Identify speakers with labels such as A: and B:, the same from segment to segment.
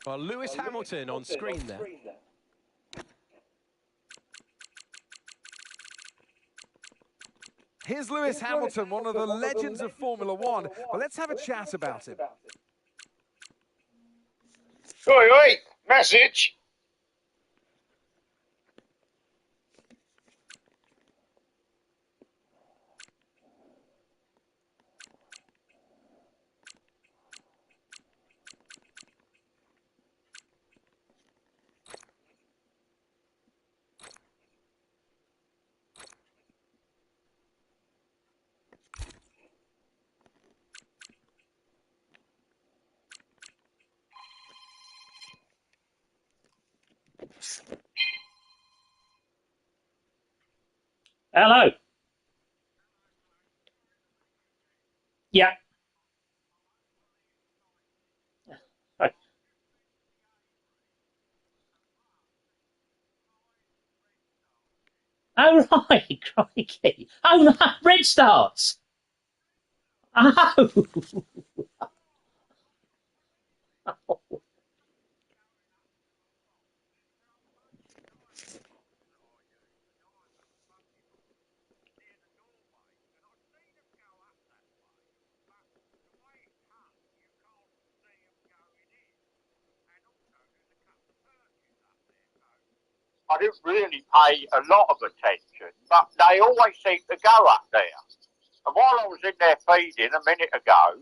A: Well, Lewis Hamilton on screen there. Here's Lewis Hamilton, one of the legends of Formula One. But let's have a chat about him.
B: Oi, oi, message.
C: Hello. Yeah. Right. Oh, right. Crikey. Oh, no. Red starts. Oh.
B: I didn't really pay a lot of attention, but they always seem to go up there. And while I was in there feeding a minute ago,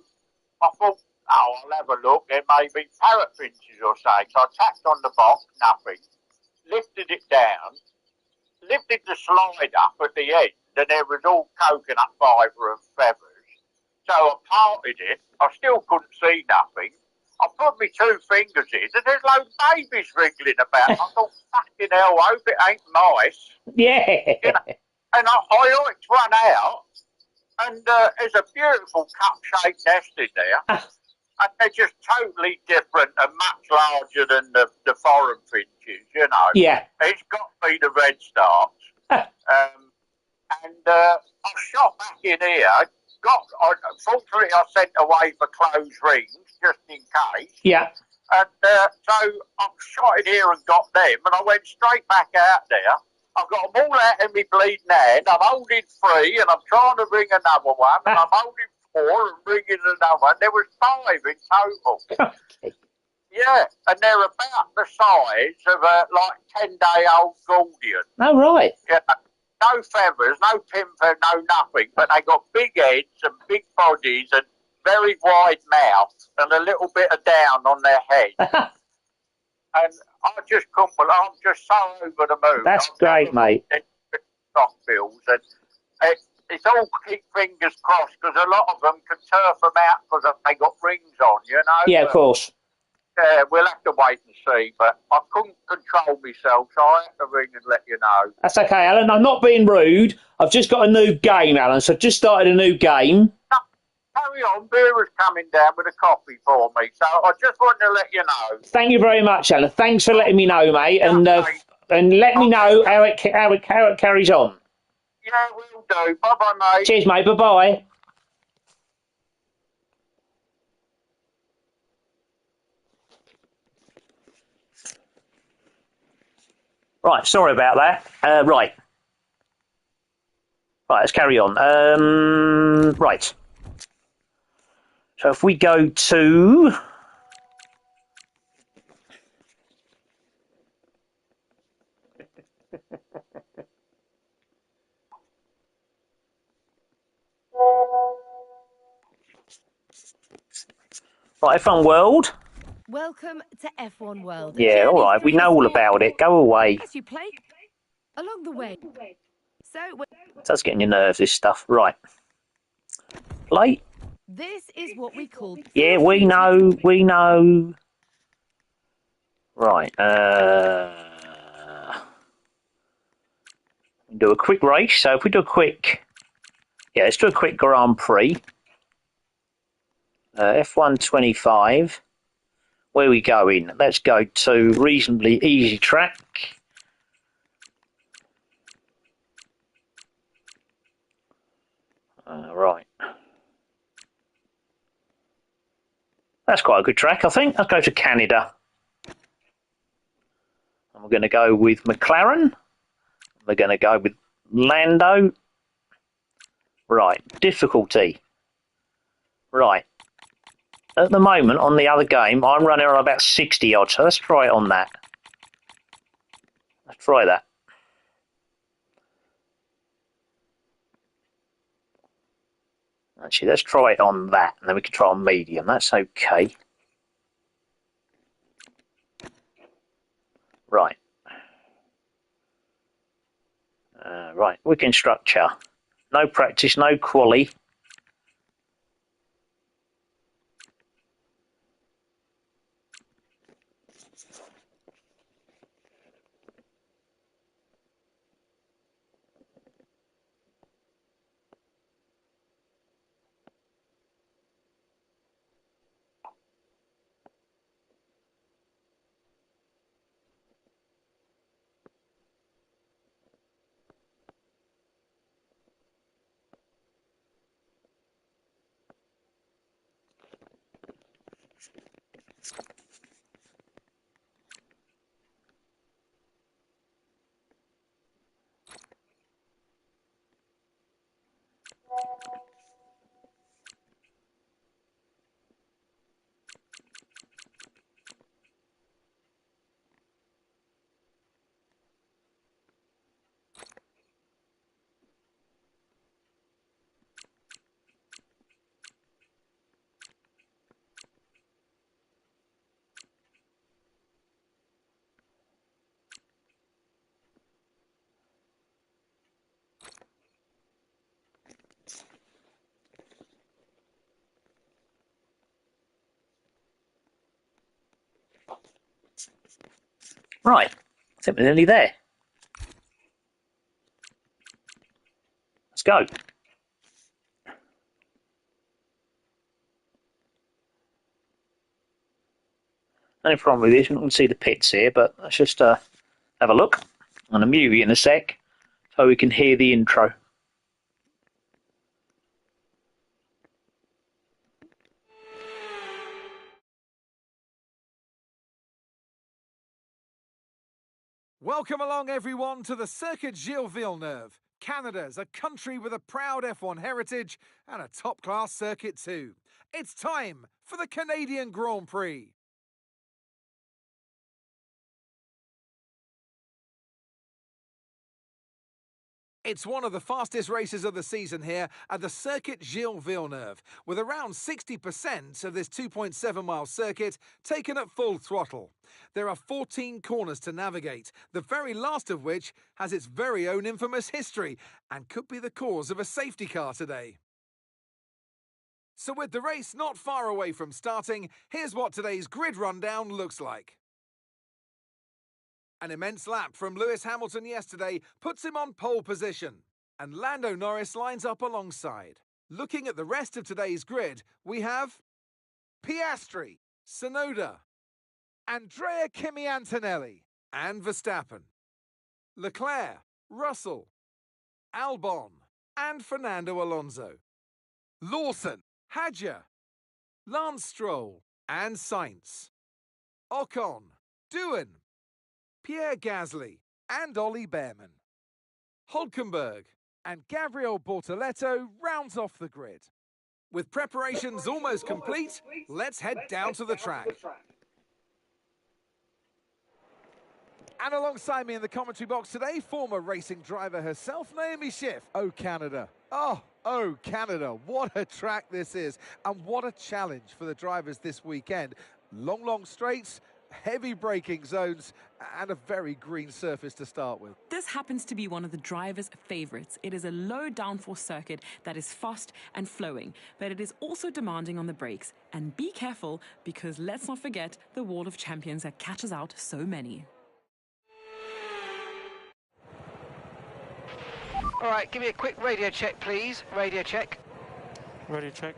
B: I thought, oh, I'll have a look. There may be parrot finches or something. So I tapped on the box, nothing. Lifted it down, lifted the slide up at the end, and there was all coconut fibre and feathers. So I parted it. I still couldn't see nothing. I put my 2 fingers in, and there's loads of babies wriggling about. I thought, fucking hell, I hope it ain't mice.
C: Yeah.
B: You know, and I looked one out, and there's a beautiful cup-shaped nest in there. And they're just totally different and much larger than the foreign finches, you know.
C: Yeah.
B: It's got to be the red starts. I shot back in here. Fortunately, I sent away for closed rings just in case.
C: Yeah.
B: And so I shot in here and got them, and I went straight back out there. I've got them all out in my bleeding hand. I'm holding 3 and I'm trying to ring another one. And I'm holding 4 and ringing another one. There was 5 in total.
C: Crikey.
B: Yeah, and they're about the size of a like 10-day-old Gordian.
C: Oh, right.
B: Yeah, no feathers, no pimper, no nothing, but they got big heads and big bodies and very wide mouths and a little bit of down on their head. And I just couldn't believe, I'm just so over the moon.
C: That's great, mate.
B: Cockbills, and it's all keep fingers crossed because a lot of them can turf them out because they got rings on, you know.
C: Yeah, of course.
B: Yeah, we'll have to wait and see, but I couldn't control myself, so I have to ring and let you know.
C: That's okay, Alan. I'm not being rude. I've just got a new game, Alan, so I've just started a new game.
B: No, carry on, Vera's coming down with a coffee for me, so I just wanted to let you know.
C: Thank you very much, Alan. Thanks for letting me know, mate, and let me know how it carries on.
B: Yeah, we'll do. Bye-bye, mate.
C: Cheers, mate. Bye-bye. Right, sorry about that. Right, let's carry on. Right. So if we go to... Right, F1 World.
D: Welcome to F1 World.
C: Yeah, all right. We know all about it. Go away.
D: As you play along the way. So
C: It does get on your nerves, this stuff. Right. Play.
D: this is what we call.
C: Yeah, we know. We know. Right. Do a quick race. So if we do a quick... Yeah, let's do a quick Grand Prix. F1 25. Where are we going? Let's go to reasonably easy track. Right. That's quite a good track, I think. Let's go to Canada. And we're going to go with McLaren. We're going to go with Lando. Right. Difficulty. Right. At the moment, on the other game, I'm running on about 60 odd, so let's try it on that. Let's try that. Actually, let's try it on that, and then we can try on medium. That's okay. Right. Right, weekend structure. No practice, no quali. Right, I think we're nearly there. Let's go. Only problem with this, we can see the pits here, but let's just have a look. I'm going to mute you in a sec so we can hear the intro.
A: Welcome along, everyone, to the Circuit Gilles Villeneuve. Canada's a country with a proud F1 heritage and a top-class circuit too. It's time for the Canadian Grand Prix. It's one of the fastest races of the season here at the Circuit Gilles Villeneuve, with around 60% of this 2.7-mile circuit taken at full throttle. There are 14 corners to navigate, the very last of which has its very own infamous history and could be the cause of a safety car today. So with the race not far away from starting, here's what today's grid rundown looks like. An immense lap from Lewis Hamilton yesterday puts him on pole position, and Lando Norris lines up alongside. Looking at the rest of today's grid, we have Piastri, Tsunoda, Andrea Kimi Antonelli, and Verstappen, Leclerc, Russell, Albon, and Fernando Alonso, Lawson, Hadjar, Lance Stroll, and Sainz, Ocon, Doohan, Pierre Gasly and Ollie Behrman. Hulkenberg and Gabriel Bortoleto rounds off the grid. With preparations almost complete, let's head down to the track. And alongside me in the commentary box today, former racing driver herself, Naomi Schiff. Oh, Canada. Oh, Canada. What a track this is. And what a challenge for the drivers this weekend. Long straights, heavy braking zones, and a very green surface to start with.
E: This happens to be one of the drivers' favorites. It is a low downforce circuit that is fast and flowing, but it is also demanding on the brakes. And be careful, because let's not forget the wall of champions that catches out so many.
F: All right, give me a quick radio check, please. Radio check.
G: Radio check.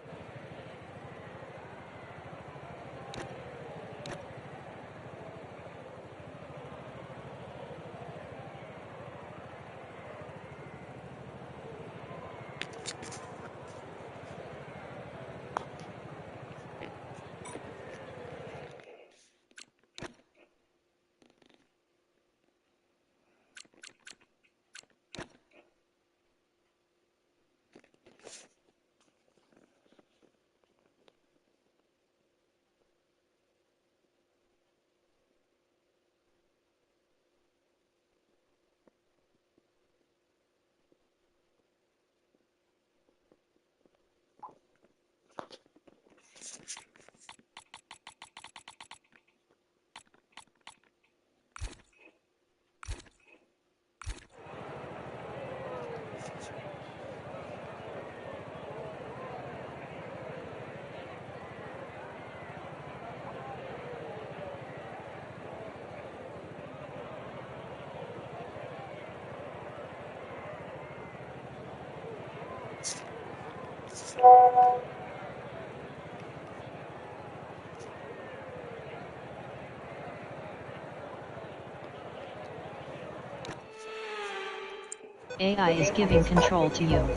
H: AI is giving control to you.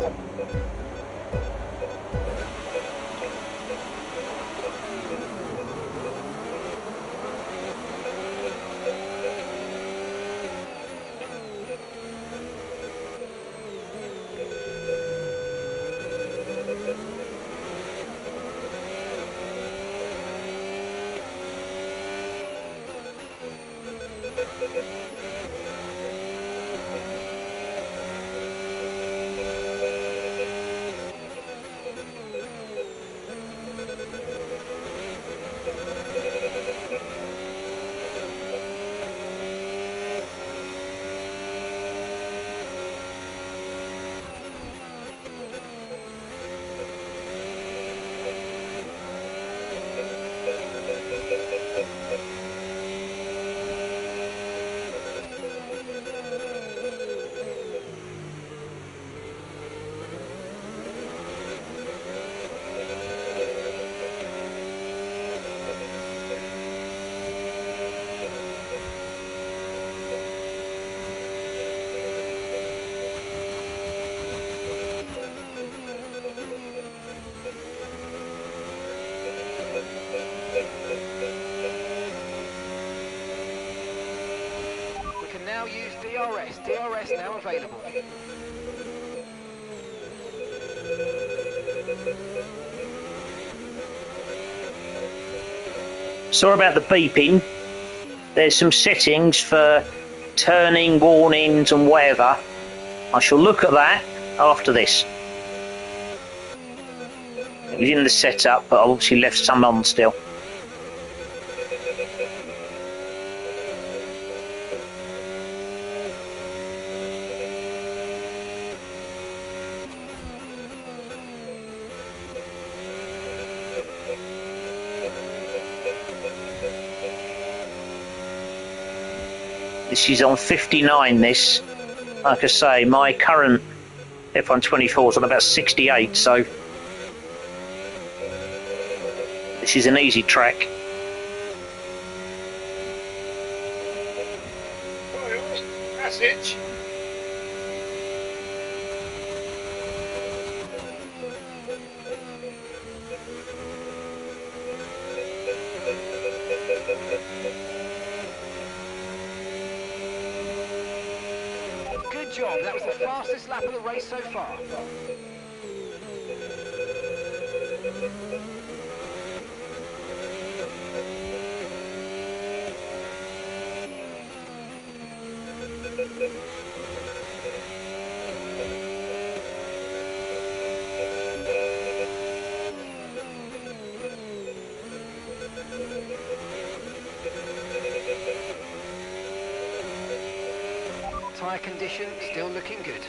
F: now use DRS. DRS now available.
C: Sorry about the beeping. There's some settings for turning, warnings and whatever. I shall look at that after this. It was in the setup, but I obviously left some on still. This is on 59, this. Like I say, my current F124 is on about 68, so this is an easy track.
B: Passage.
F: Good job. That was the fastest lap of the race so far. Tyre condition still looking good.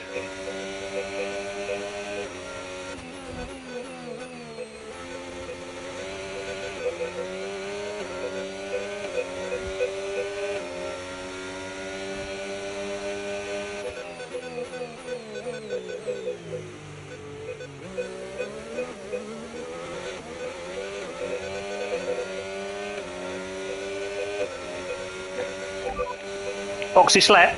C: Box this lap.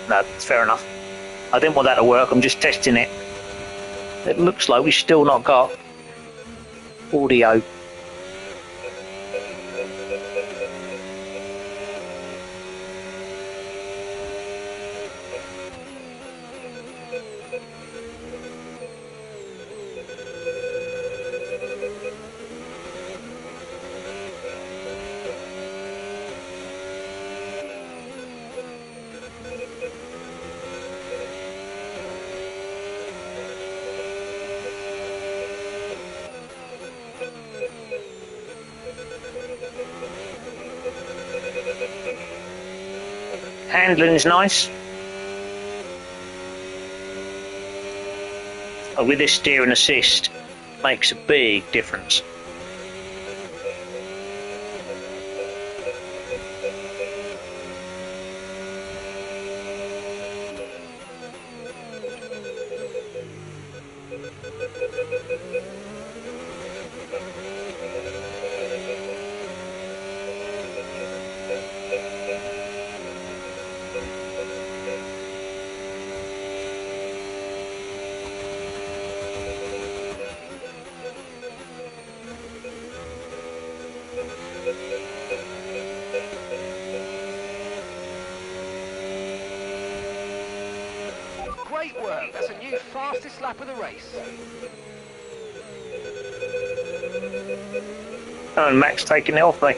C: No, it's fair enough. I didn't want that to work, I'm just testing it. It looks like we've still not got audio. Handling's nice. With this steering assist, makes a big difference.
F: Great work. That's a new fastest lap of the race.
C: Oh, and Max taking it off, mate.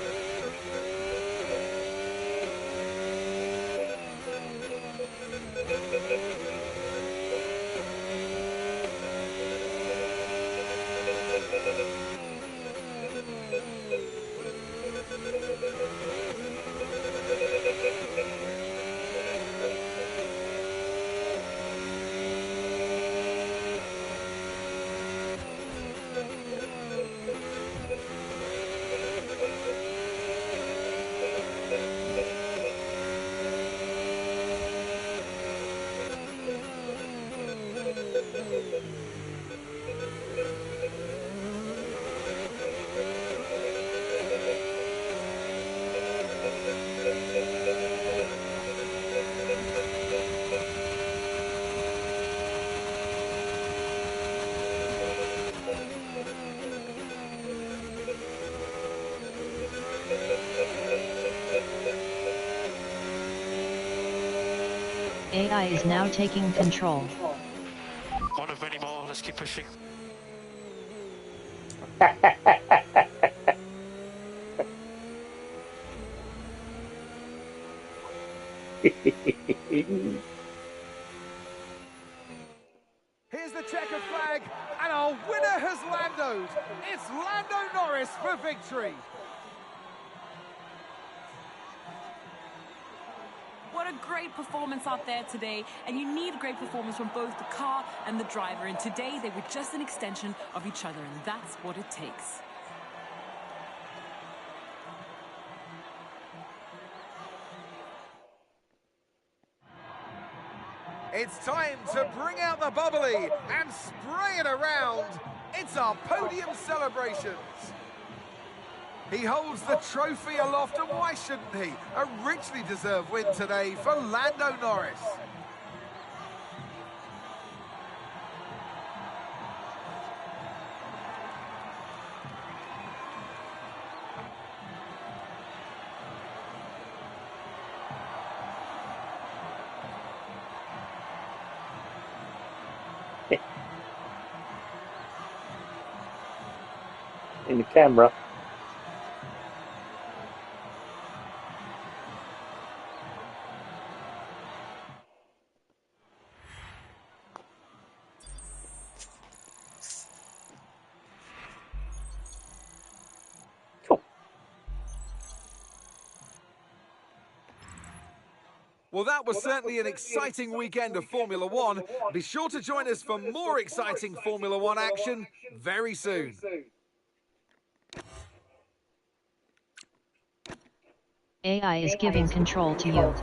H: AI is now taking control.
F: One of many more. Let's keep pushing.
A: Here's the checker flag, and our winner has Landoed. It's Lando Norris for victory.
E: What a great performance out there today, and you need a great performance from both the car and the driver, and today they were just an extension of each other, and that's what it takes.
A: It's time to bring out the bubbly and spray it around. It's our podium celebrations. He holds the trophy aloft, and why shouldn't he? A richly deserved win today for Lando Norris.
C: In the camera. Cool.
A: Well, that was certainly an exciting weekend of Formula One. Be sure to join us for more exciting Formula One action very soon.
H: AI is giving control to you.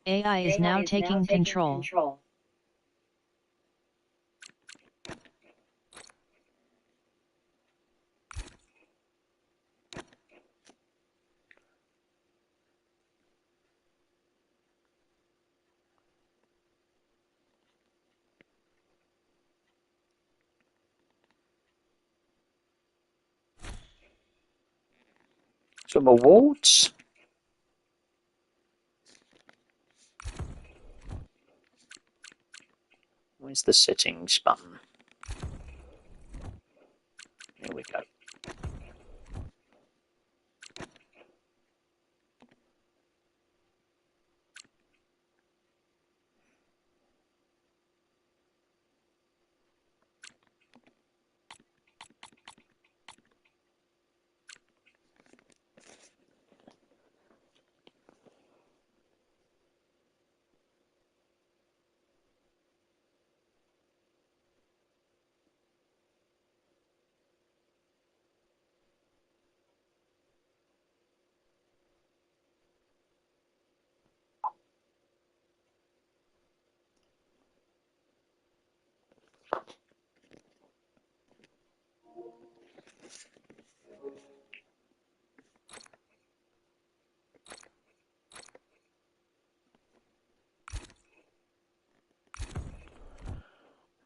H: AI is now taking control.
C: Some awards. Where's the settings button? Here we go.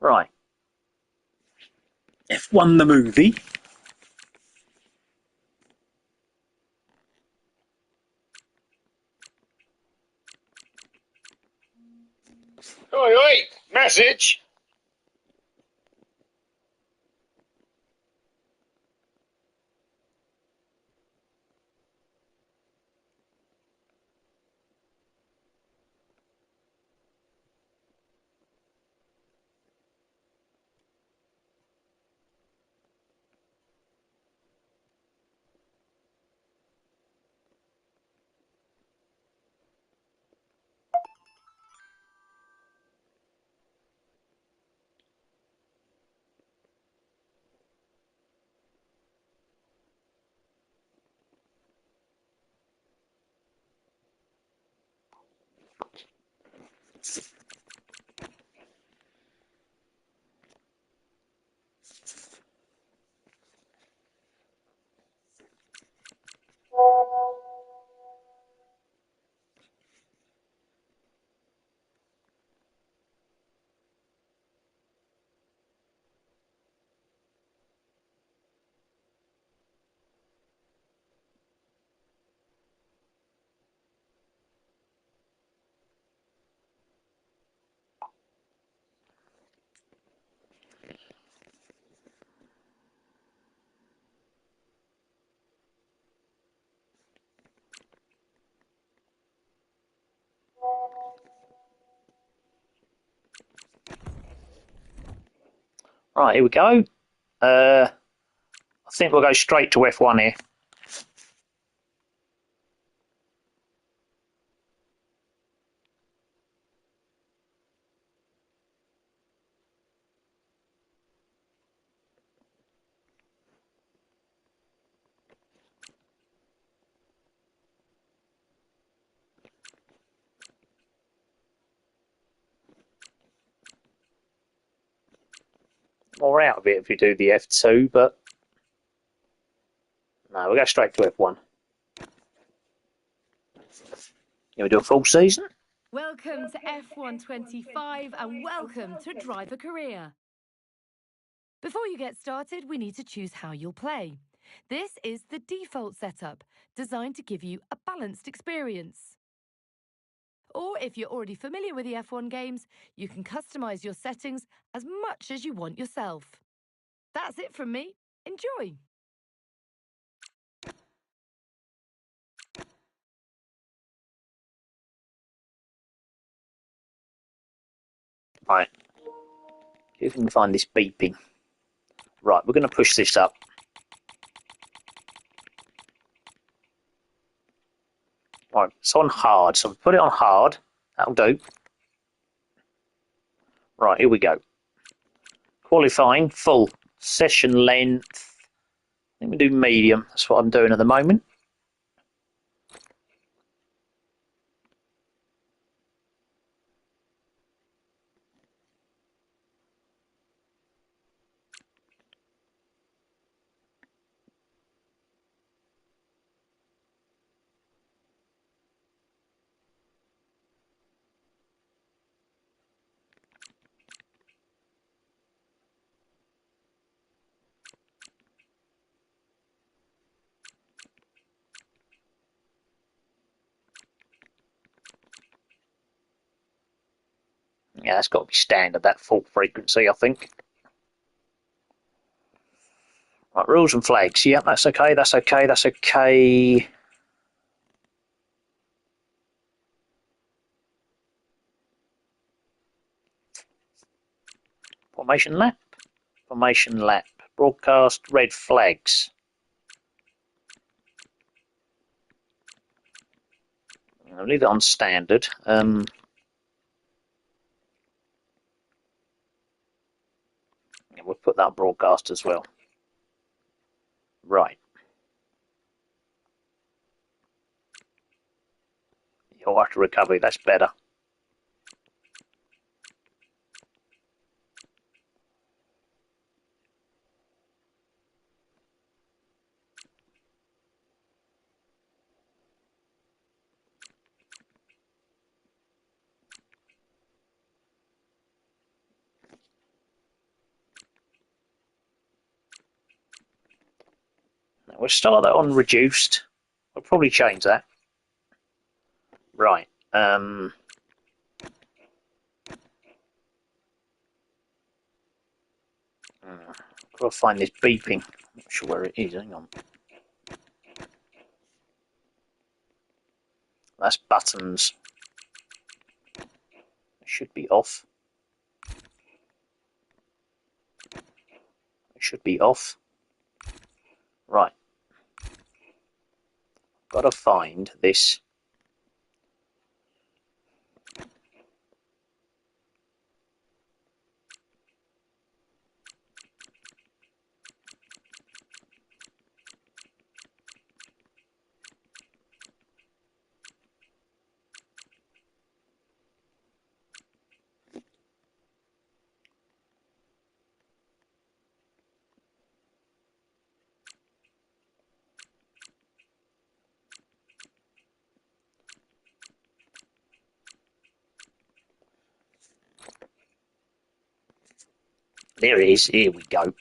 C: Right. F1 the movie.
B: Oi, oi! Message!
C: Right, here we go. I think we'll go straight to F1 here. More out of it if you do the F2, but no, we'll go straight to F1. You want to do a full season?
D: Welcome to F125 and welcome to Driver Career. Before you get started, we need to choose how you'll play. This is the default setup, designed to give you a balanced experience. Or if you're already familiar with the F1 games, you can customize your settings as much as you want yourself. That's it from me. Enjoy!
C: Right. See if we can find this beeping. Right, we're going to push this up. Right, it's on hard, so we put it on hard. That'll do. Right, here we go. Qualifying, full. Session length. Let me do medium. That's what I'm doing at the moment. Yeah, that's got to be standard, that full frequency, I think. Right, rules and flags. Yep, that's okay, that's okay, that's okay. Formation lap. Formation lap. Broadcast red flags. I'll leave it on standard. We'll put that on broadcast as well. Right. You'll have to recover, that's better. We'll start that on reduced. We'll probably change that. Right. Gotta find this beeping. Not sure where it is. Hang on. That's buttons. It should be off. It should be off. Right. Gotta find this. There it is. Here we go.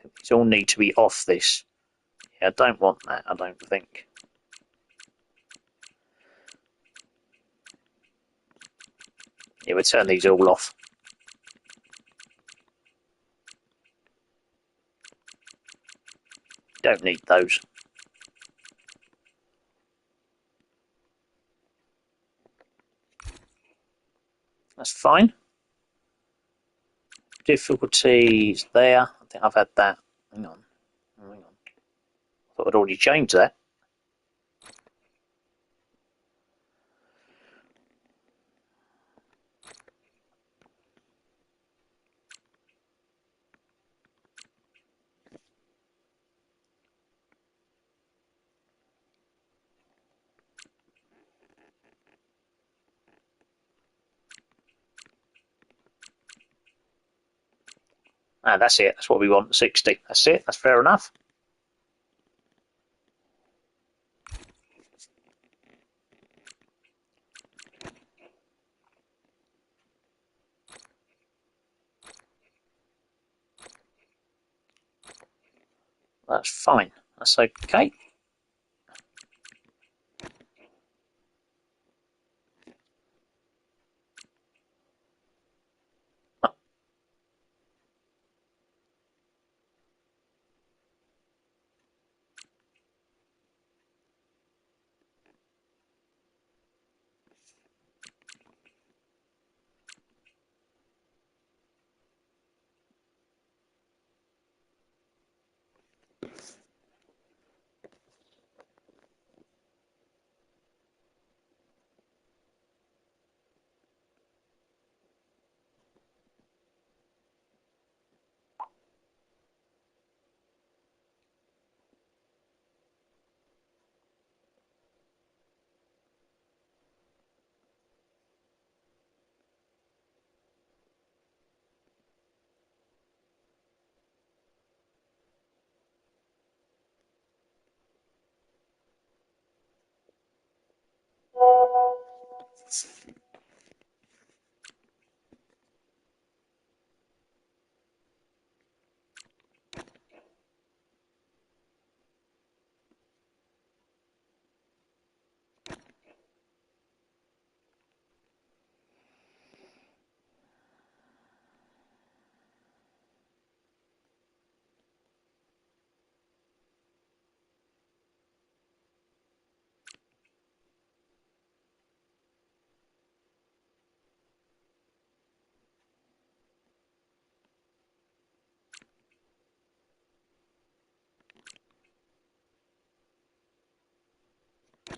C: These all need to be off this. Yeah, I don't want that, I don't think. Yeah, we'll turn these all off. Don't need those. That's fine. Difficulties there. I think I've had that. Hang on. I thought I'd already changed that. Ah, that's it. That's what we want. 60. That's it. That's fair enough. That's fine. That's okay.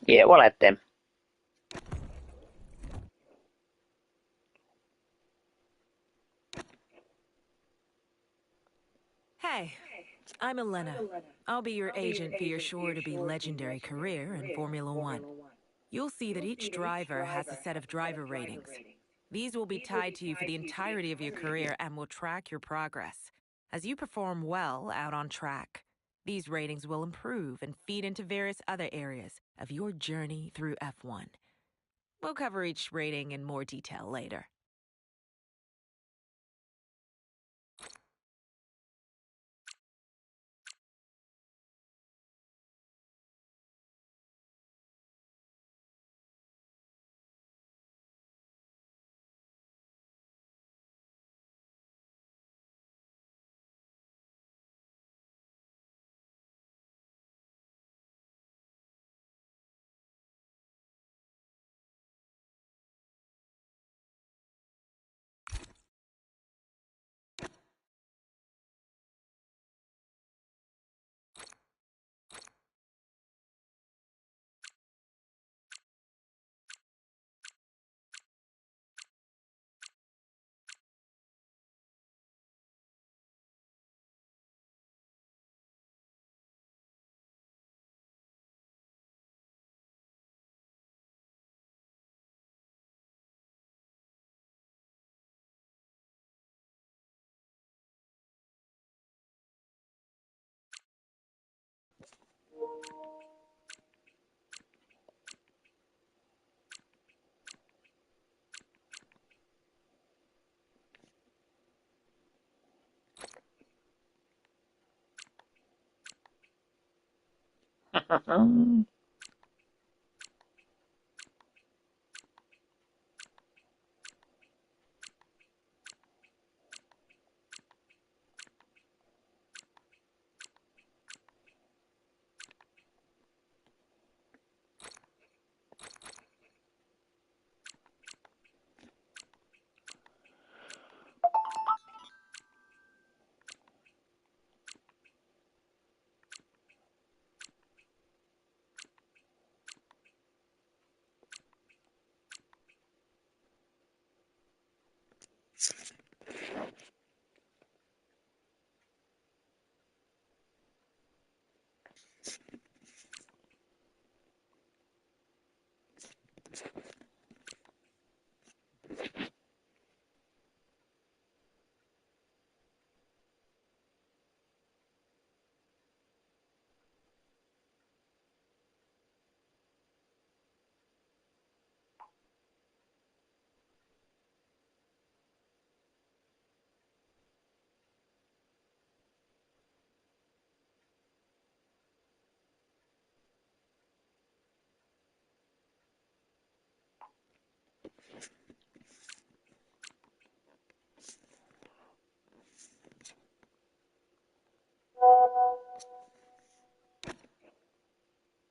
C: Yeah, we'll add them.
G: Hey, I'm Elena. I'll be your agent for your sure-to-be legendary career in Formula One. You'll see that each driver has a set of driver ratings. These will be tied to you for the entirety of your career and will track your progress. As you perform well out on track, these ratings will improve and feed into various other areas of your journey through F1. We'll cover each rating in more detail later.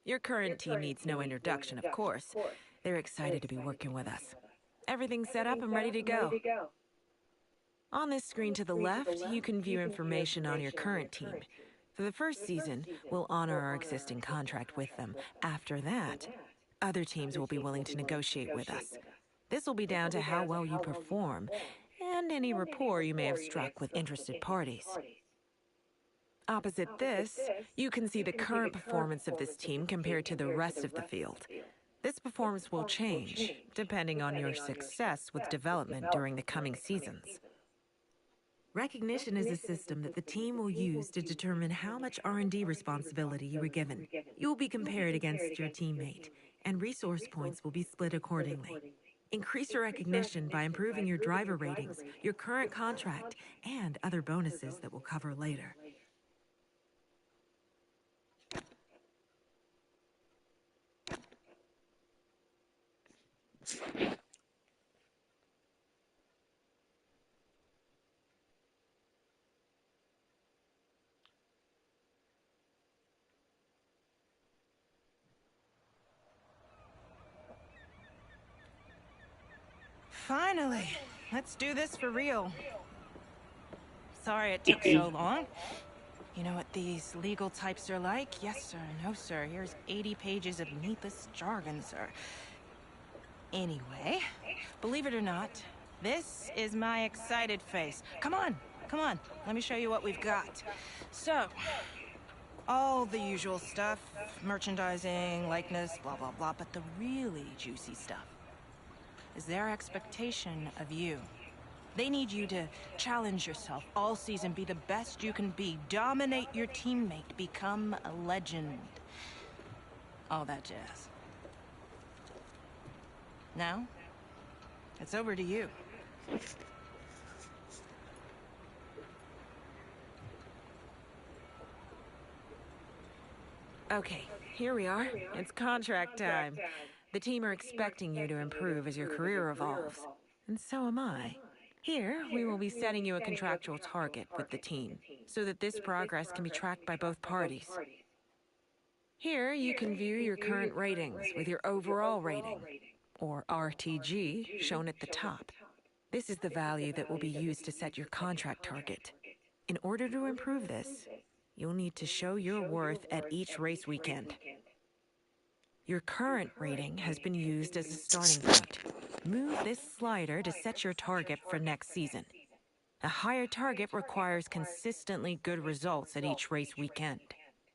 G: Your current team needs no introduction, of course. They're excited to be working with us. Everything's set up and ready to go. On this screen to the left, you can view information on your current team. For the first season, we'll honor our existing contract with them. After that, other teams will be willing to negotiate with us. This will be down to how well you perform and any rapport you may have struck with interested parties. Opposite this, you can see the current performance of this team compared to the rest of the field. This performance will change, depending on your success with development during the coming seasons. Recognition is a system that the team will use to determine how much R&D responsibility you were given. You will be compared against your teammate, and resource points will be split accordingly. Increase your recognition by improving your driver ratings, your current contract, and other bonuses that we'll cover later.
I: Finally, let's do this for real. Sorry it took so long. You know what these legal types are like? Yes, sir. No, sir. Here's 80 pages of needless jargon, sir. Anyway, believe it or not, this is my excited face. Come on, come on. Let me show you what we've got. So, all the usual stuff. Merchandising, likeness, blah, blah, blah. But the really juicy stuff is their expectation of you. They need you to challenge yourself all season, be the best you can be, dominate your teammate, become a legend. All that jazz. Now, it's over to you.
G: Okay, here we are. It's contract time. The team are expecting you to improve as your career evolves. And so am I. Here, we will be setting you a contractual target with the team, so that this progress can be tracked by both parties. Here, you can view your current ratings with your overall rating, or RTG, shown at the top. This is the value that will be used to set your contract target. In order to improve this, you'll need to show your worth at each race weekend. Your current rating has been used as a starting point. Move this slider to set your target for next season. A higher target requires consistently good results at each race weekend,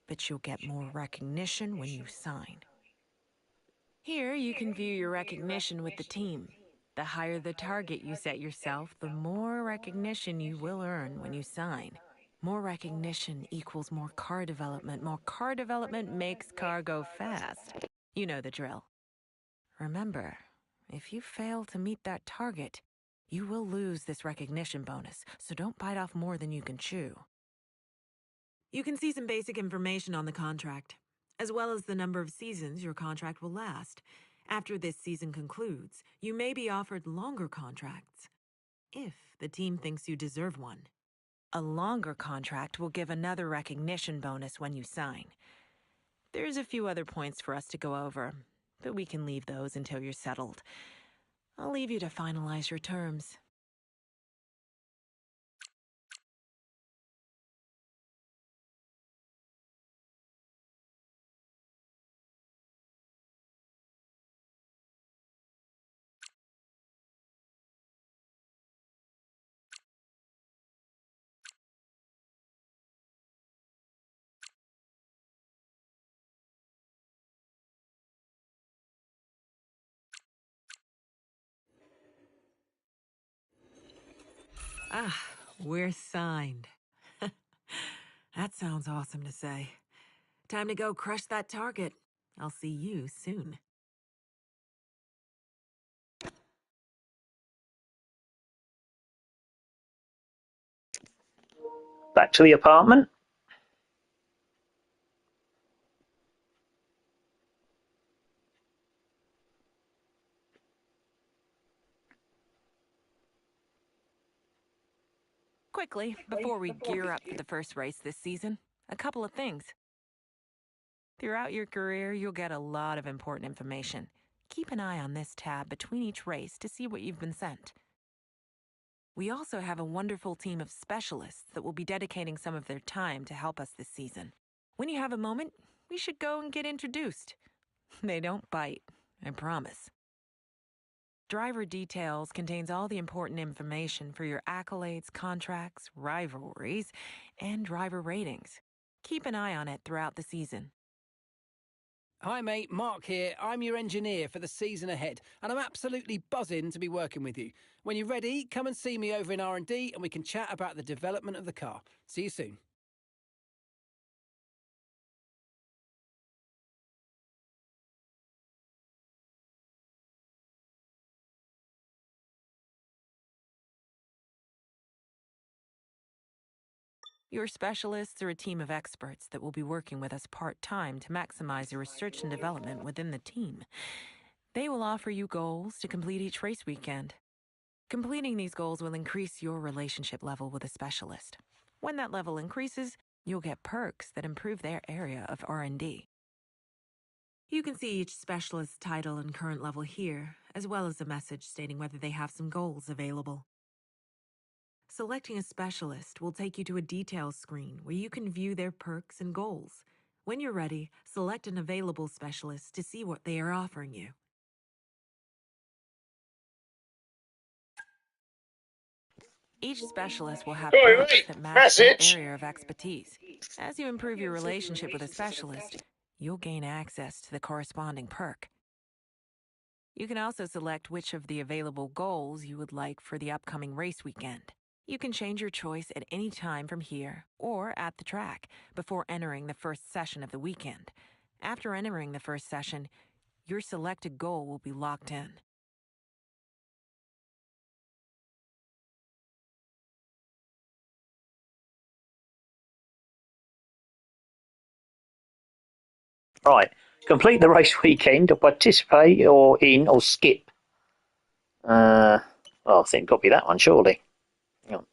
G: but you'll get more recognition when you sign. Here, you can view your recognition with the team. The higher the target you set yourself, the more recognition you will earn when you sign. More recognition equals more car development. More car development makes car go fast. You know the drill. Remember, if you fail to meet that target, you will lose this recognition bonus, so don't bite off more than you can chew. You can see some basic information on the contract. as well as the number of seasons your contract will last. After this season concludes, you may be offered longer contracts, if the team thinks you deserve one. A longer contract will give another recognition bonus when you sign. There's a few other points for us to go over, but we can leave those until you're settled. I'll leave you to finalize your terms. Ah, we're signed. That sounds awesome to say. Time to go crush that target. I'll see you soon.
C: Back to the apartment.
G: Quickly, before we gear up for the first race this season, a couple of things. Throughout your career, you'll get a lot of important information. Keep an eye on this tab between each race to see what you've been sent. We also have a wonderful team of specialists that will be dedicating some of their time to help us this season. When you have a moment, we should go and get introduced. They don't bite, I promise. Driver Details contains all the important information for your accolades, contracts, rivalries, and driver ratings. Keep an eye on it throughout the season.
F: Hi mate, Mark here. I'm your engineer for the season ahead, and I'm absolutely buzzing to be working with you. When you're ready, come and see me over in R&D and we can chat about the development of the car. See you soon.
G: Your specialists are a team of experts that will be working with us part-time to maximize your research and development within the team. They will offer you goals to complete each race weekend. Completing these goals will increase your relationship level with a specialist. When that level increases, you'll get perks that improve their area of R&D. You can see each specialist's title and current level here, as well as a message stating whether they have some goals available. Selecting a specialist will take you to a details screen where you can view their perks and goals. When you're ready, select an available specialist to see what they are offering you. Each specialist will have perks that match their area of expertise. As you improve your relationship with a specialist, you'll gain access to the corresponding perk. You can also select which of the available goals you would like for the upcoming race weekend. You can change your choice at any time from here or at the track before entering the first session of the weekend. After entering the first session, your selected goal will be locked in.
C: Right. Complete the race weekend or participate or in or skip. Well, I think it'll be that one, surely. Hang on.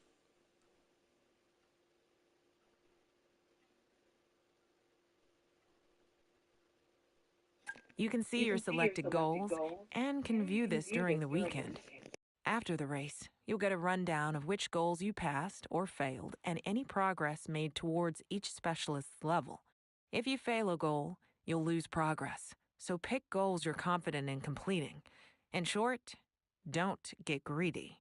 G: You can see your selected goals and can view this during the weekend. After the race, you'll get a rundown of which goals you passed or failed and any progress made towards each specialist's level. If you fail a goal, you'll lose progress, so pick goals you're confident in completing. In short, don't get greedy.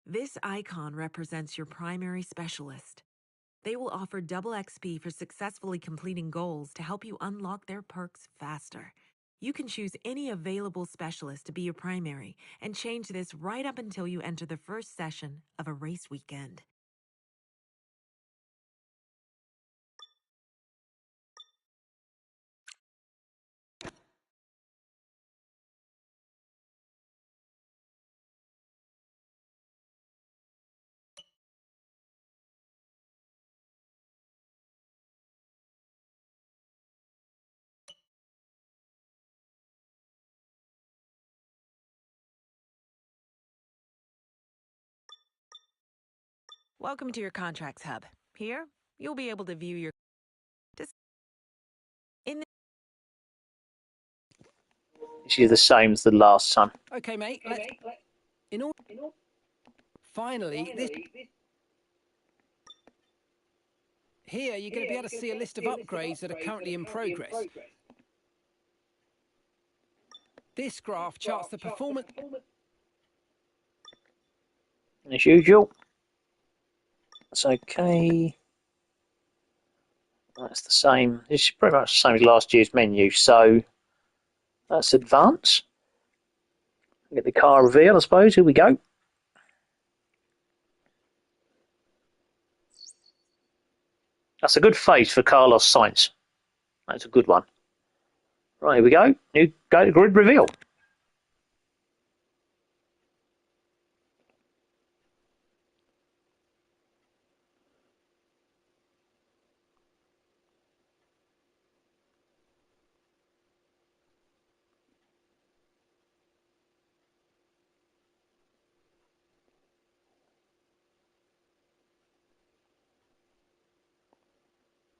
G: This icon represents your primary specialist. They will offer double XP for successfully completing goals to help you unlock their perks faster. You can choose any available specialist to be your primary and change this right up until you enter the first session of a race weekend. Welcome to your contracts hub. Here, you'll be able to view your... In the...
C: This is the same as the last time.
F: Okay, mate. In order. Finally, this. Here, you're going to be able to see a list of upgrades that are currently in progress. This graph charts the performance.
C: As usual. That's okay. That's the same. It's pretty much the same as last year's menu. So that's advance. Get the car reveal, I suppose. Here we go. That's a good face for Carlos Sainz. That's a good one. Right, here we go. New go to grid reveal.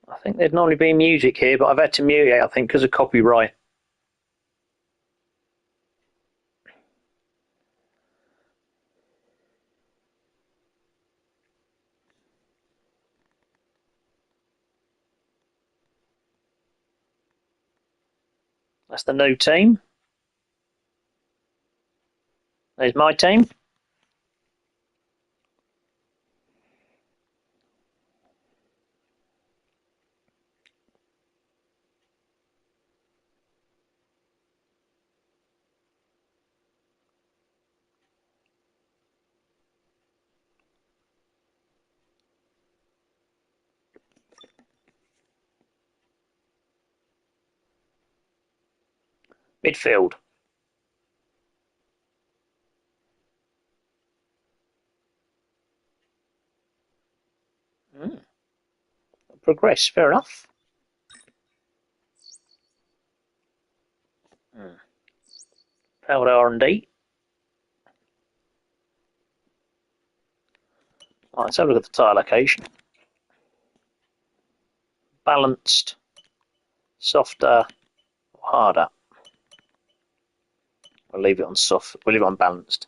C: I think there'd normally be music here, but I've had to mute it, I think, because of copyright. That's the new team. There's my team. Midfield. Progress, fair enough. Powered R&D. Right, let's have a look at the tyre location. Balanced, softer, or harder. We'll leave it on soft. We'll leave it on balanced.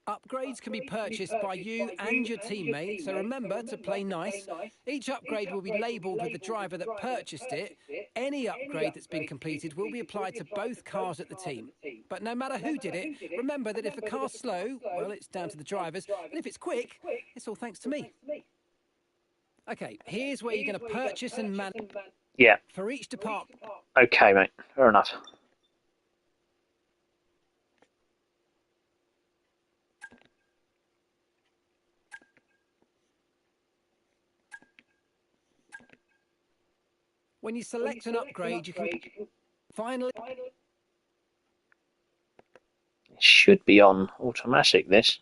F: Upgrades can be purchased by you and your teammate, so remember to play nice. Each upgrade will be labelled with the driver that purchased it. Any upgrade that's been completed will be applied to both cars at the team. But no matter who did it, remember that if a car's slow, well, it's down to the drivers, and if it's quick, it's all thanks to me. Okay, here's where you're going to purchase and manage.
C: Yeah.
F: For each department.
C: Okay, mate. Fair enough.
F: When you select an upgrade, you can finally...
C: It should be on automatic, this.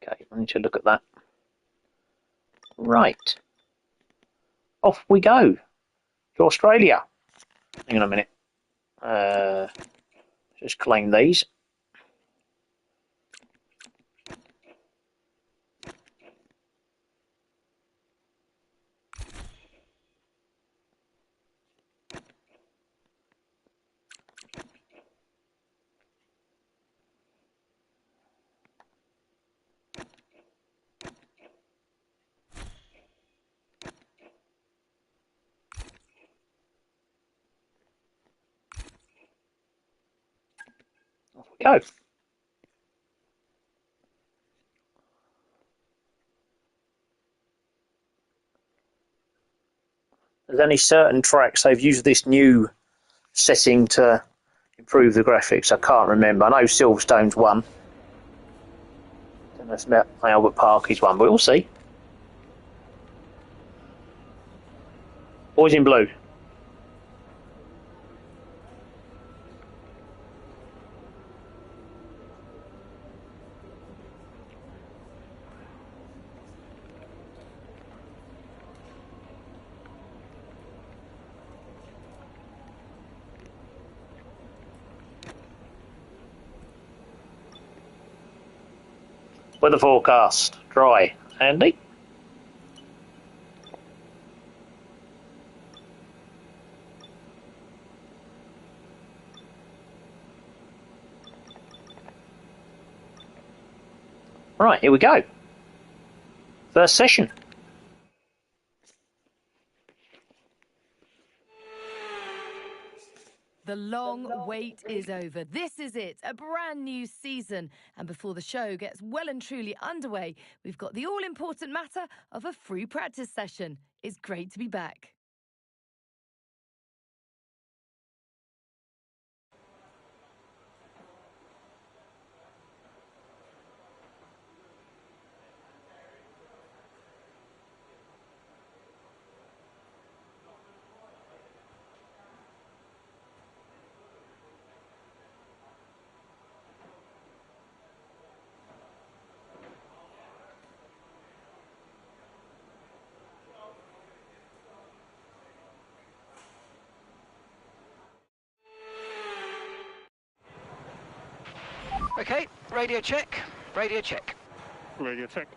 C: Okay, I need to look at that. Right. Off we go to Australia. Hang on a minute. Just claim these. Off we go. There's only certain tracks they've used this new setting to improve the graphics. I can't remember. I know Silverstone's one. I don't know if it's about Albert Park is one, but we'll see. Boys in blue. Weather forecast. Dry. Andy? Right, here we go. First session.
D: The long wait is over. This is it, a brand new season. And before the show gets well and truly underway, we've got the all-important matter of a free practice session. It's great to be back.
F: Okay, radio check. Radio check.
J: Radio check.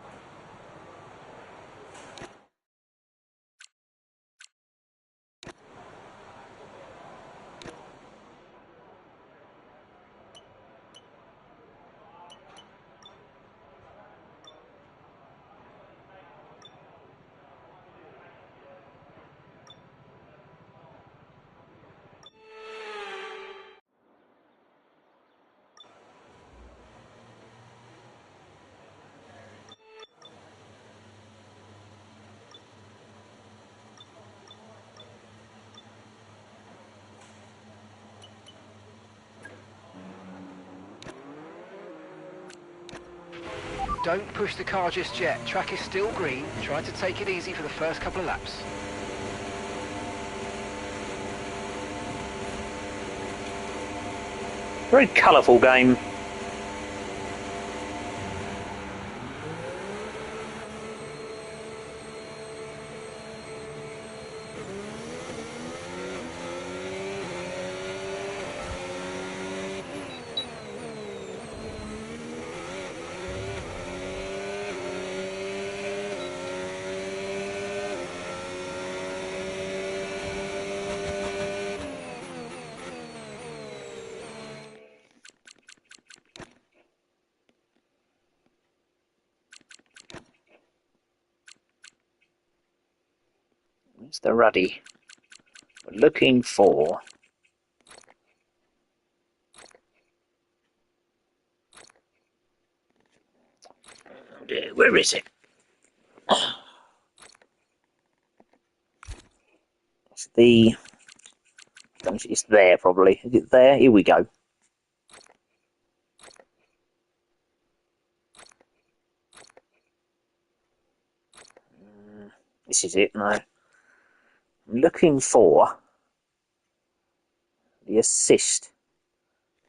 F: Don't push the car just yet. Track is still green. Try to take it easy for the first couple of laps.
C: Very colourful game. It's the Ruddy. We're looking for where is it? It's there probably. Is it there? Here we go. This is it. No. I'm looking for the assist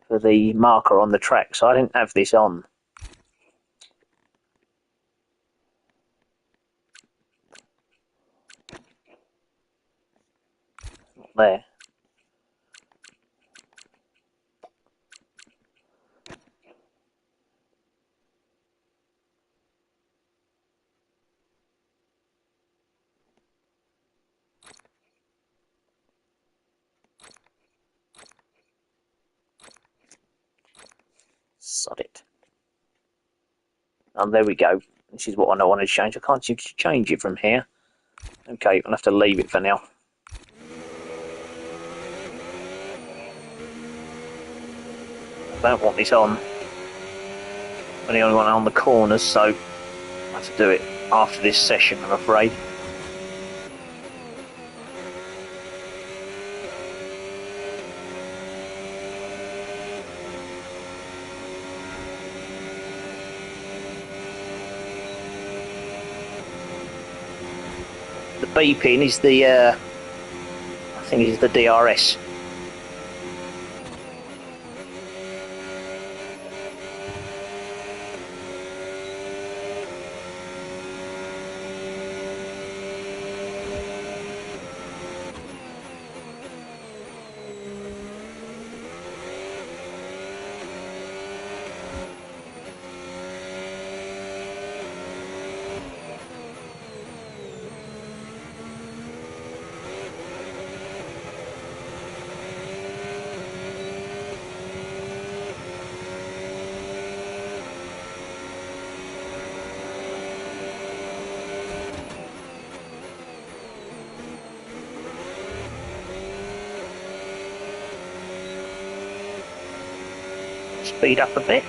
C: for the marker on the track, so I didn't have this on. Not there. Sod it. And there we go. This is what I want to change. I can't seem to change it from here. Okay, I'll have to leave it for now. I don't want this on. I'm the only one on the corners, so I have to do it after this session, I'm afraid. The B pin is the, I think it's the DRS. speed up a bit.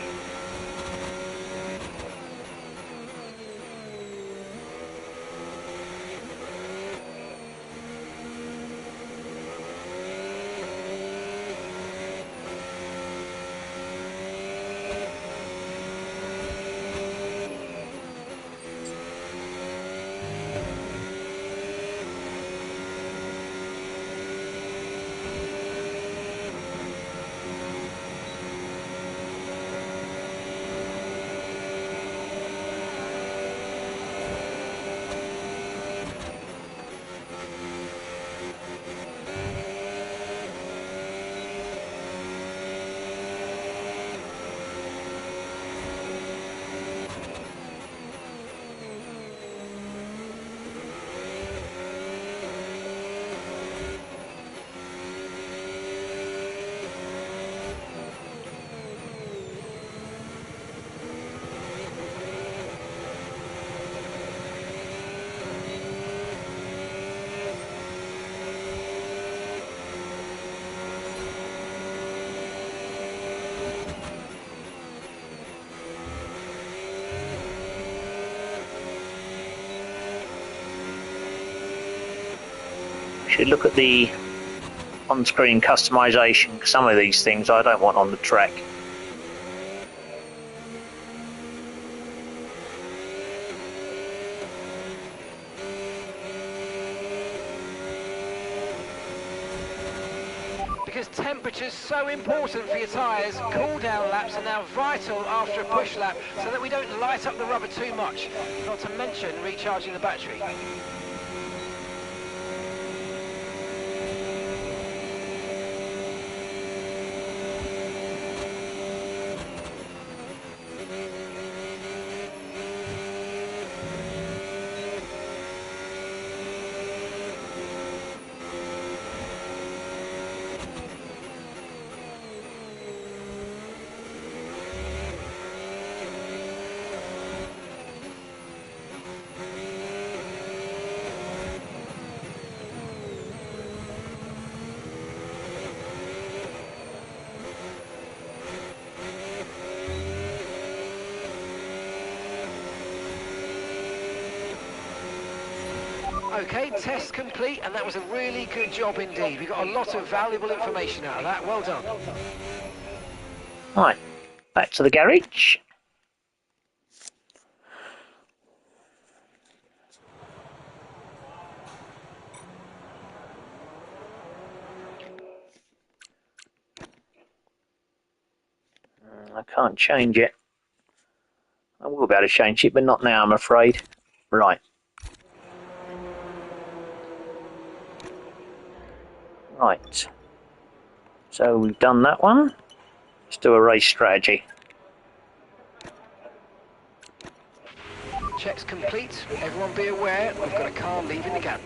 C: Should look at the on-screen customization. Some of these things I don't want on the track.
F: Because temperature's so important for your tyres, cool-down laps are now vital after a push lap so that we don't light up the rubber too much, not to mention recharging the battery. Okay, test complete, and that was a really good job indeed. We got a lot of valuable information out of that. Well done.
C: Right, back to the garage. I can't change it. I will be able to change it, but not now, I'm afraid. Right. Right. So we've done that one. Let's do a race strategy.
F: Checks complete. Everyone be aware, we've got a car leaving the garage.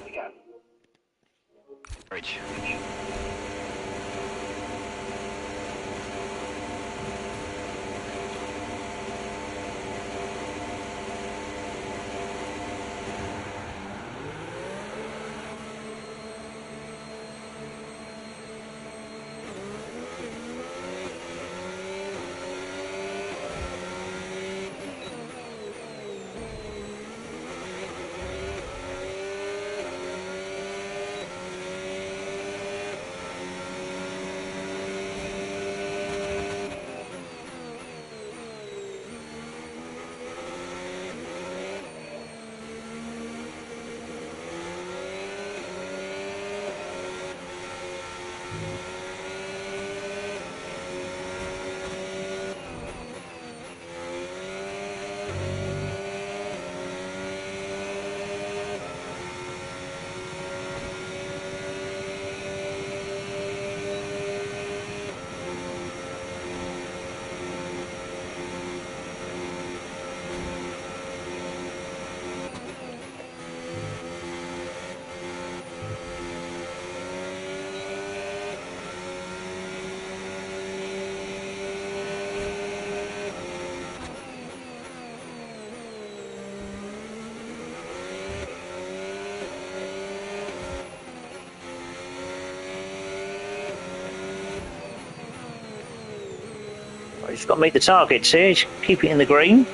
C: I've just got to meet the targets here. Just keep it in the green.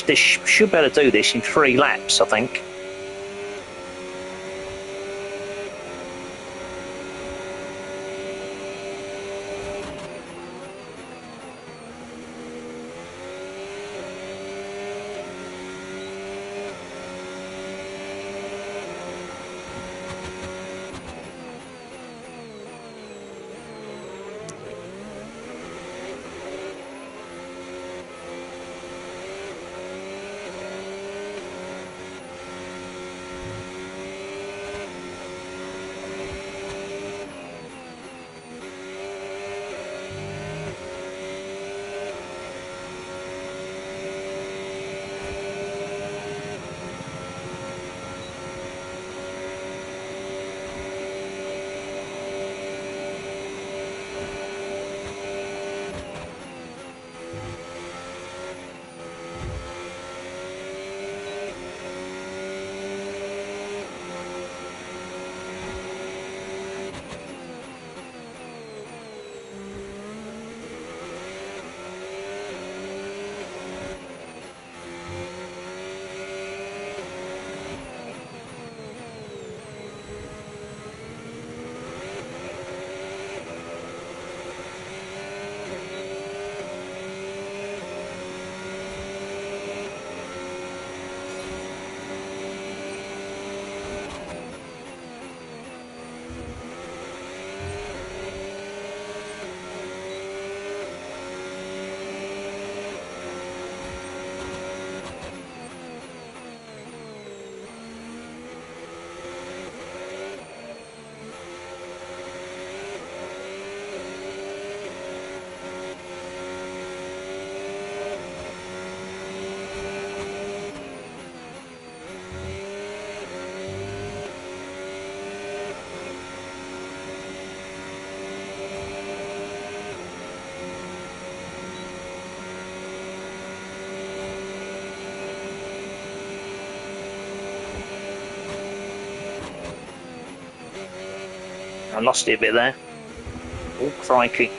C: This should be able to do this in 3 laps, I think. I lost it a bit there. Oh, crikey.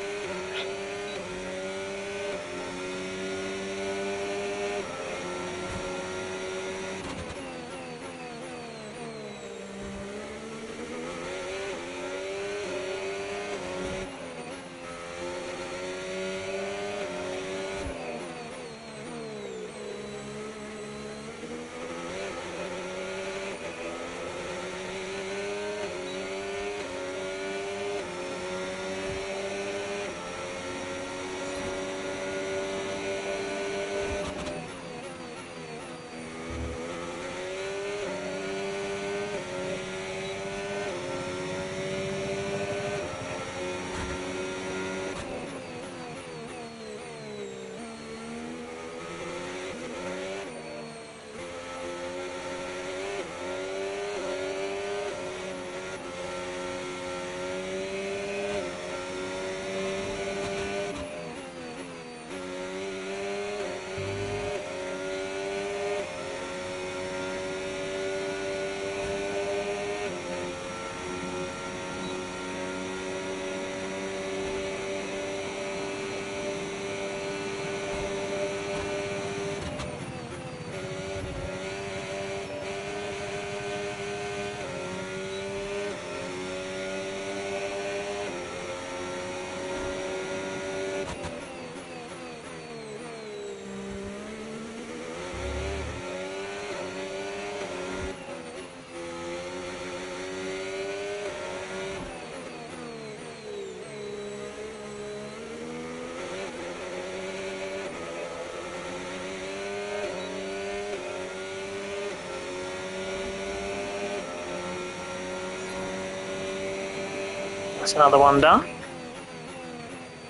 C: That's another one done.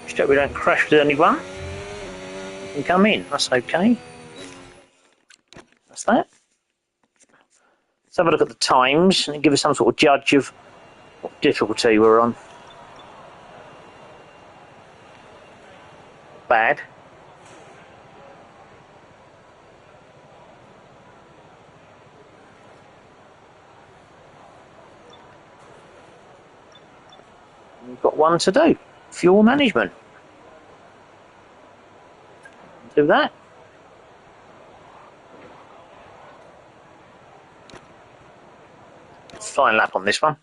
C: Just hope we don't crash with anyone. We can come in, that's okay. That's that. Let's have a look at the times and give us some sort of judge of what difficulty we're on. Bad. We've got one to do. Fuel management. do that. Fine lap on this one.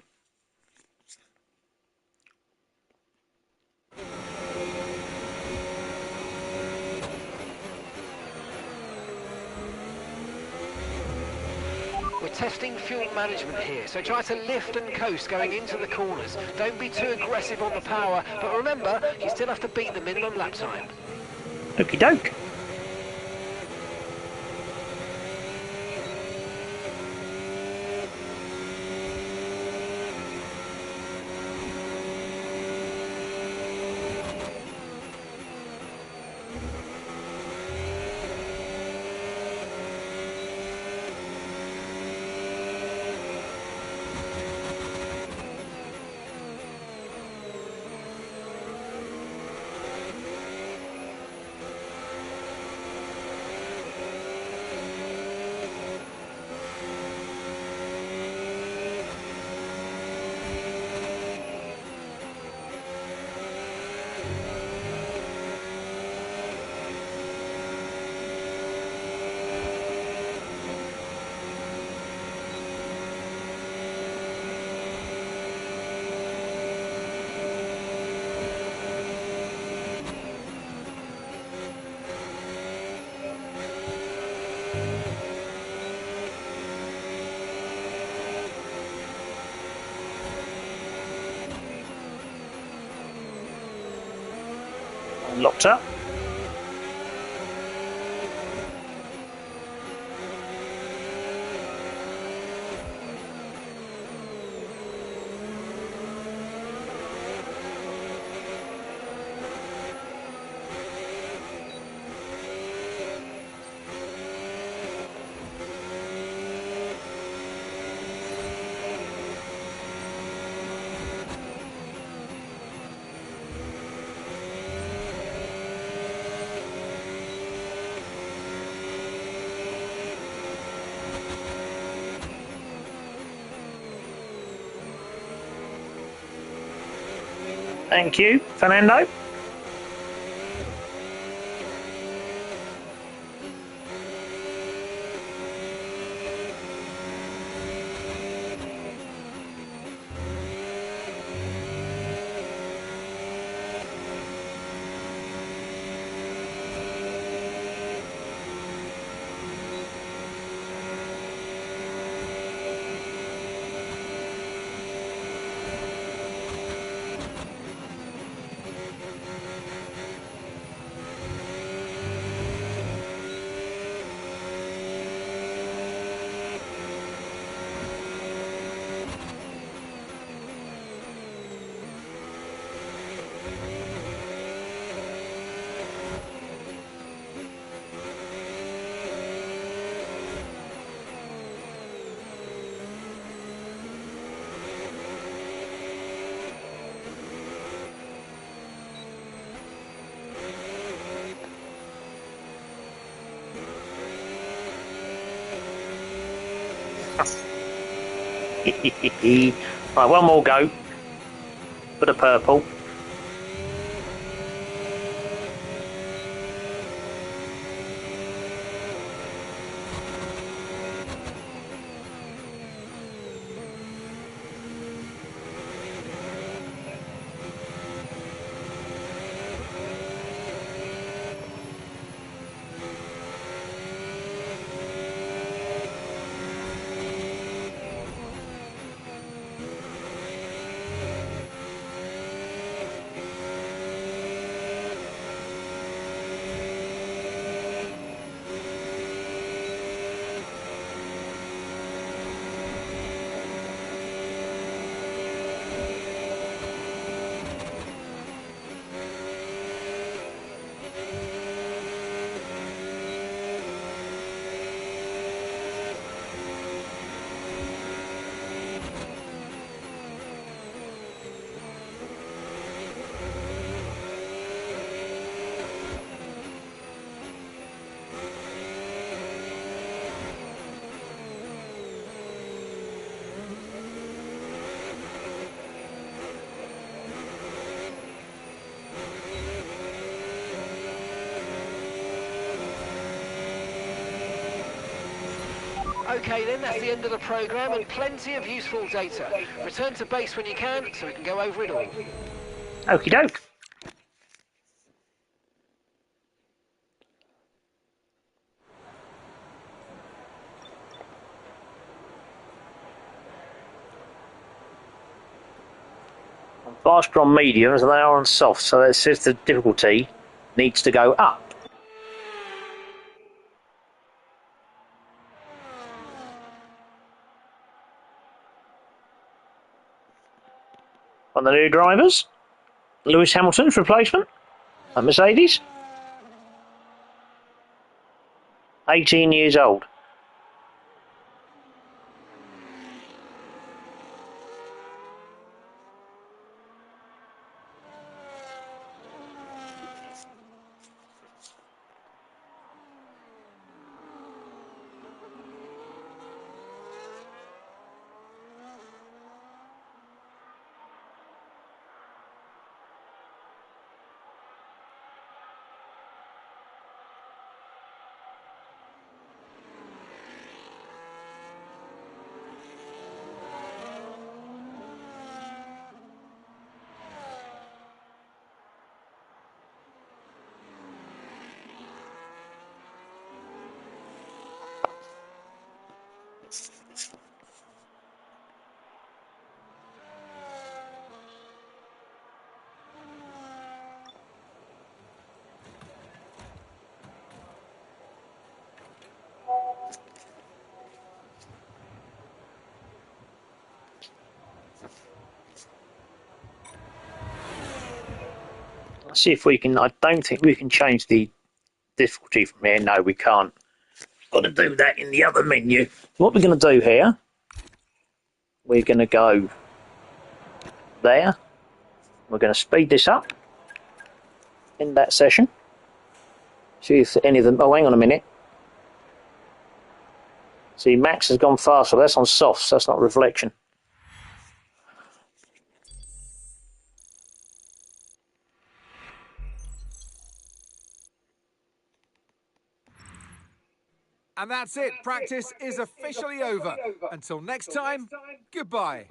F: We're testing fuel management here, so try to lift and coast going into the corners. Don't be too aggressive on the power, but remember, you still have to beat the minimum lap time.
C: Okie doke. Locked up. Thank you, Fernando. Right, one more go for the purple.
F: Okay then, that's the end of the programme and plenty of useful data. Return to base when you can so we can go over it all.
C: Okie doke. Faster on medium as they are on soft, so that says the difficulty needs to go up. On the new drivers, Lewis Hamilton's replacement at Mercedes, 18 years old. Let's see if we can. I don't think we can change the difficulty from here. No, we can't. Got to do that in the other menu. What we're going to do here, we're going to go there. We're going to speed this up in that session. See if any of them. Oh, hang on a minute. See, Max has gone faster. That's on softs. So that's not reflection.
A: And that's it. Practice is officially over. Until next time, goodbye.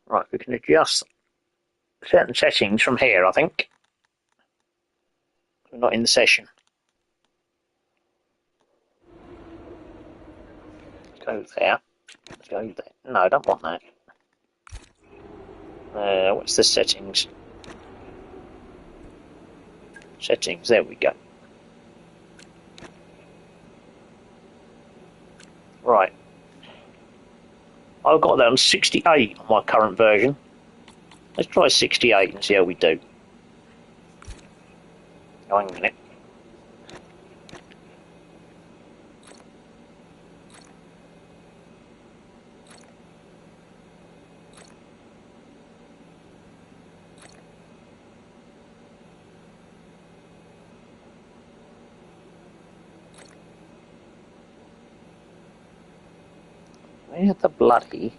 C: Right, we can adjust certain settings from here, I think. We're not in the session. Go there. Go there. No, I don't want that. What's the settings? Settings, there we go. Right. I've got that on 68 on my current version. Let's try 68 and see how we do. Oh, hang on a minute. Where the bloody...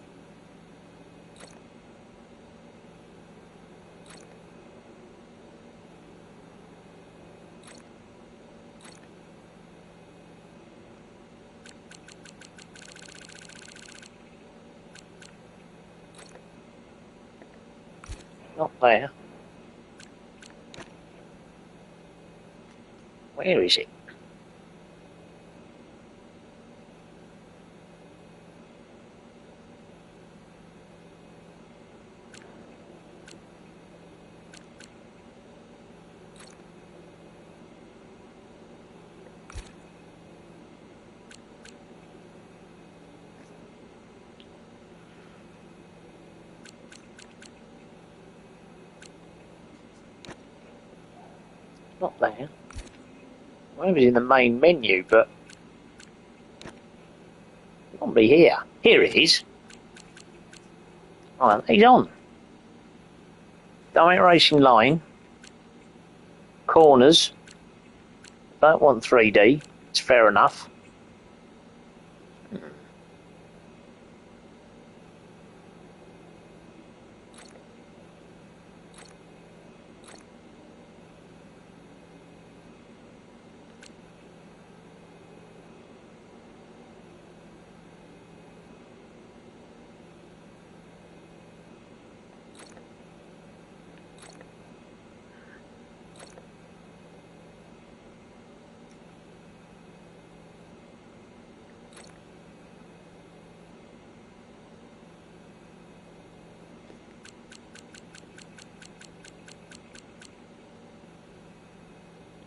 C: Not there. Where is it? Not there. Well, it was in the main menu, but it won't be here. Here it is. Oh, he's on. Direct racing line. Corners. Don't want 3D. It's fair enough.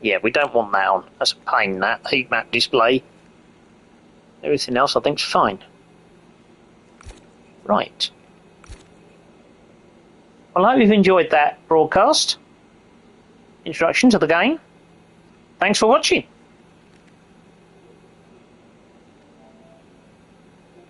C: Yeah, we don't want that on. That's a pain, that. Heat map display. Everything else I think's fine. Right. Well, I hope you've enjoyed that broadcast. Introduction to the game. Thanks for watching.